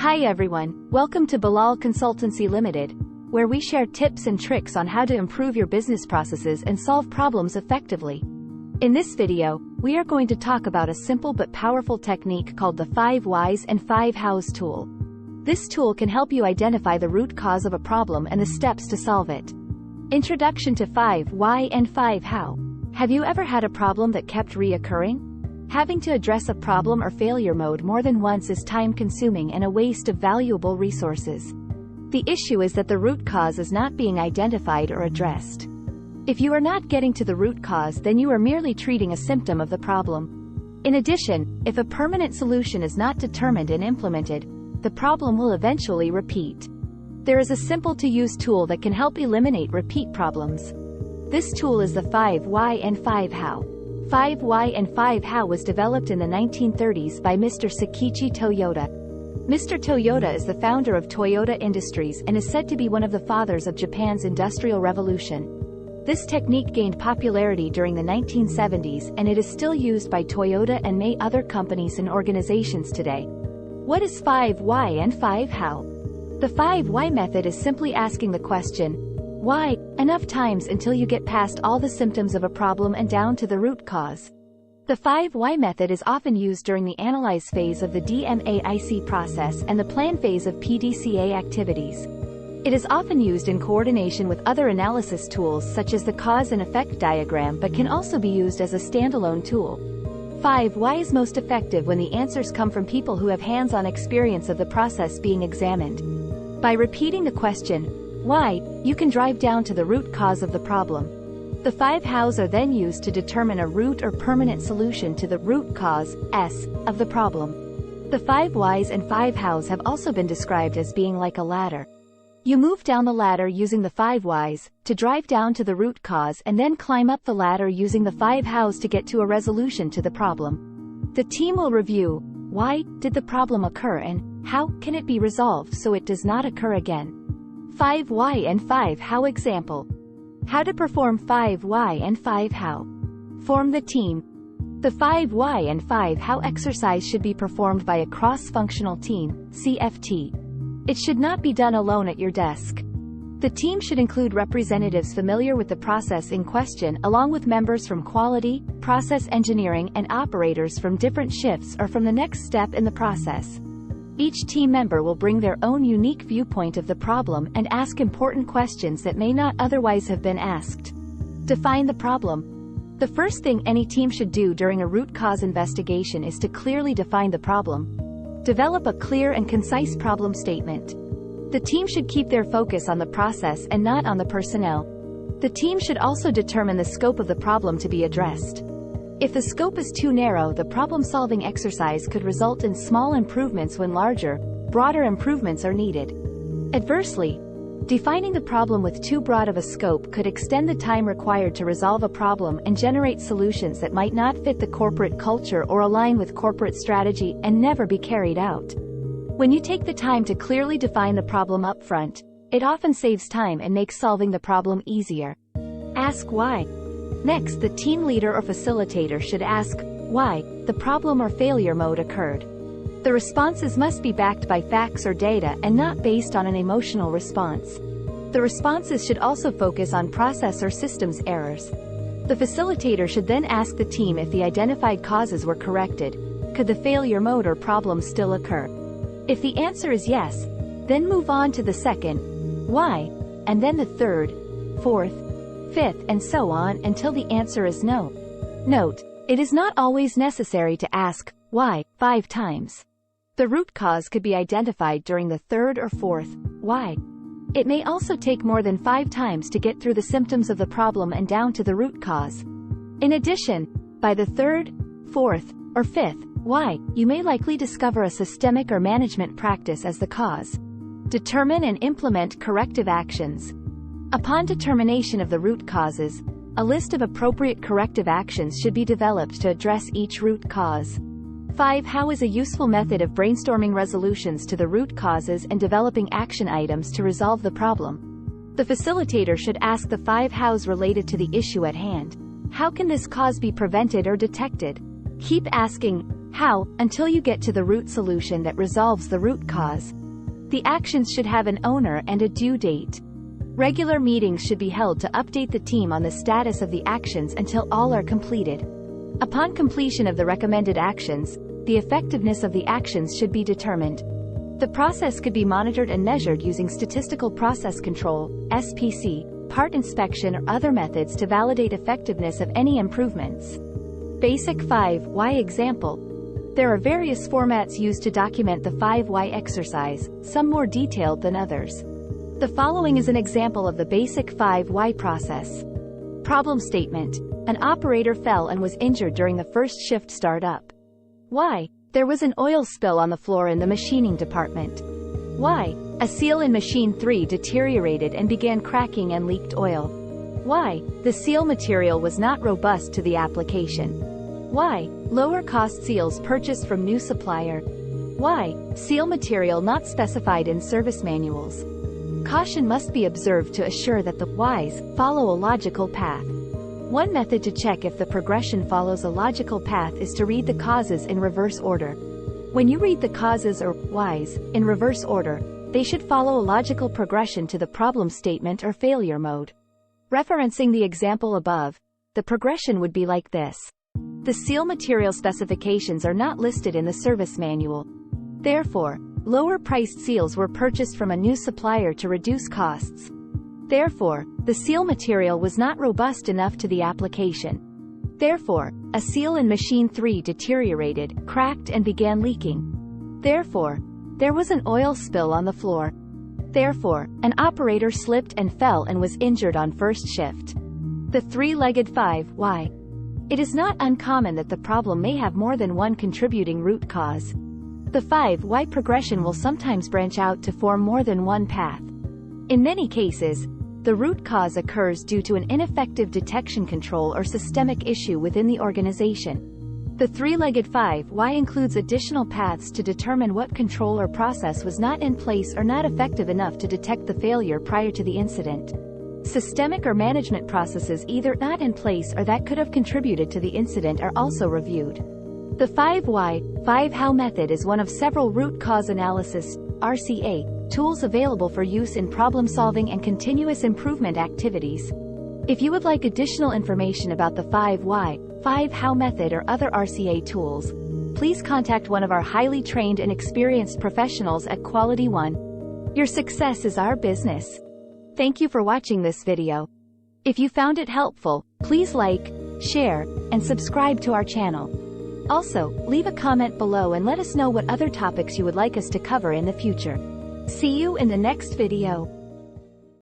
Hi everyone, welcome to Bilal Consultancy Limited, where we share tips and tricks on how to improve your business processes and solve problems effectively. In this video, we are going to talk about a simple but powerful technique called the 5 Whys and 5 Hows tool. This tool can help you identify the root cause of a problem and the steps to solve it. Introduction to 5 Why and 5 How. Have you ever had a problem that kept reoccurring? Having to address a problem or failure mode more than once is time-consuming and a waste of valuable resources. The issue is that the root cause is not being identified or addressed. If you are not getting to the root cause, then you are merely treating a symptom of the problem. In addition, if a permanent solution is not determined and implemented, the problem will eventually repeat. There is a simple-to-use tool that can help eliminate repeat problems. This tool is the 5 Why and 5 How. 5 Why and 5 How was developed in the 1930s by Mr. Sakichi Toyoda. Mr. Toyoda is the founder of Toyota Industries and is said to be one of the fathers of Japan's Industrial Revolution. This technique gained popularity during the 1970s and it is still used by Toyota and many other companies and organizations today. What is 5 Why and 5 How? The 5 Why method is simply asking the question, why, enough times until you get past all the symptoms of a problem and down to the root cause. The 5 Why method is often used during the analyze phase of the DMAIC process and the plan phase of PDCA activities. It is often used in coordination with other analysis tools such as the cause and effect diagram, but can also be used as a standalone tool. 5 Why is most effective when the answers come from people who have hands-on experience of the process being examined. By repeating the question, why, you can drive down to the root cause of the problem. The 5 Hows are then used to determine a root or permanent solution to the root cause, S, of the problem. The 5 Whys and 5 Hows have also been described as being like a ladder. You move down the ladder using the 5 Whys, to drive down to the root cause, and then climb up the ladder using the 5 Hows to get to a resolution to the problem. The team will review, why did the problem occur and how can it be resolved so it does not occur again. 5 Why and 5 How example. How to perform 5 Why and 5 How. Form the team. The 5 Why and 5 How exercise should be performed by a cross-functional team, CFT. It should not be done alone at your desk. The team should include representatives familiar with the process in question, along with members from quality, process engineering, and operators from different shifts or from the next step in the process. Each team member will bring their own unique viewpoint of the problem and ask important questions that may not otherwise have been asked. Define the problem. The first thing any team should do during a root cause investigation is to clearly define the problem. Develop a clear and concise problem statement. The team should keep their focus on the process and not on the personnel. The team should also determine the scope of the problem to be addressed. If the scope is too narrow, the problem-solving exercise could result in small improvements when larger, broader improvements are needed. Adversely, defining the problem with too broad of a scope could extend the time required to resolve a problem and generate solutions that might not fit the corporate culture or align with corporate strategy and never be carried out. When you take the time to clearly define the problem up front, it often saves time and makes solving the problem easier. Ask why. Next, the team leader or facilitator should ask, why, the problem or failure mode occurred. The responses must be backed by facts or data and not based on an emotional response. The responses should also focus on process or systems errors. The facilitator should then ask the team if the identified causes were corrected. Could the failure mode or problem still occur? If the answer is yes, then move on to the second, why, and then the third, fourth, fifth, and so on until the answer is no. Note, it is not always necessary to ask, why, 5 times. The root cause could be identified during the third or fourth, why. It may also take more than 5 times to get through the symptoms of the problem and down to the root cause. In addition, by the third, fourth, or fifth, why, you may likely discover a systemic or management practice as the cause. Determine and implement corrective actions. Upon determination of the root causes, a list of appropriate corrective actions should be developed to address each root cause. 5 How is a useful method of brainstorming resolutions to the root causes and developing action items to resolve the problem. The facilitator should ask the 5 Hows related to the issue at hand. How can this cause be prevented or detected? Keep asking, How, until you get to the root solution that resolves the root cause. The actions should have an owner and a due date. Regular meetings should be held to update the team on the status of the actions until all are completed. Upon completion of the recommended actions, the effectiveness of the actions should be determined. The process could be monitored and measured using statistical process control, SPC, part inspection or other methods to validate effectiveness of any improvements. Basic 5 Why example. There are various formats used to document the 5 Why exercise, some more detailed than others. The following is an example of the basic 5 Why process. Problem statement. An operator fell and was injured during the first shift startup. Why? There was an oil spill on the floor in the machining department. Why? A seal in machine 3 deteriorated and began cracking and leaked oil. Why? The seal material was not robust to the application. Why? Lower cost seals purchased from new supplier. Why? Seal material not specified in service manuals. Caution must be observed to assure that the whys follow a logical path. One method to check if the progression follows a logical path is to read the causes in reverse order. When you read the causes or whys in reverse order, they should follow a logical progression to the problem statement or failure mode. Referencing the example above, the progression would be like this. The seal material specifications are not listed in the service manual. Therefore, lower-priced seals were purchased from a new supplier to reduce costs. Therefore, the seal material was not robust enough to the application. Therefore, a seal in machine 3 deteriorated, cracked and began leaking. Therefore, there was an oil spill on the floor. Therefore, an operator slipped and fell and was injured on first shift. The three-legged 5 Why. It is not uncommon that the problem may have more than one contributing root cause. The 5 Why progression will sometimes branch out to form more than one path. In many cases, the root cause occurs due to an ineffective detection control or systemic issue within the organization. The three-legged 5 Why includes additional paths to determine what control or process was not in place or not effective enough to detect the failure prior to the incident. Systemic or management processes either not in place or that could have contributed to the incident are also reviewed. The 5 Why, 5 How method is one of several root cause analysis (RCA) tools available for use in problem-solving and continuous improvement activities. If you would like additional information about the 5 Why, 5 How method or other RCA tools, please contact one of our highly trained and experienced professionals at Quality One. Your success is our business. Thank you for watching this video. If you found it helpful, please like, share, and subscribe to our channel. Also, leave a comment below and let us know what other topics you would like us to cover in the future. See you in the next video.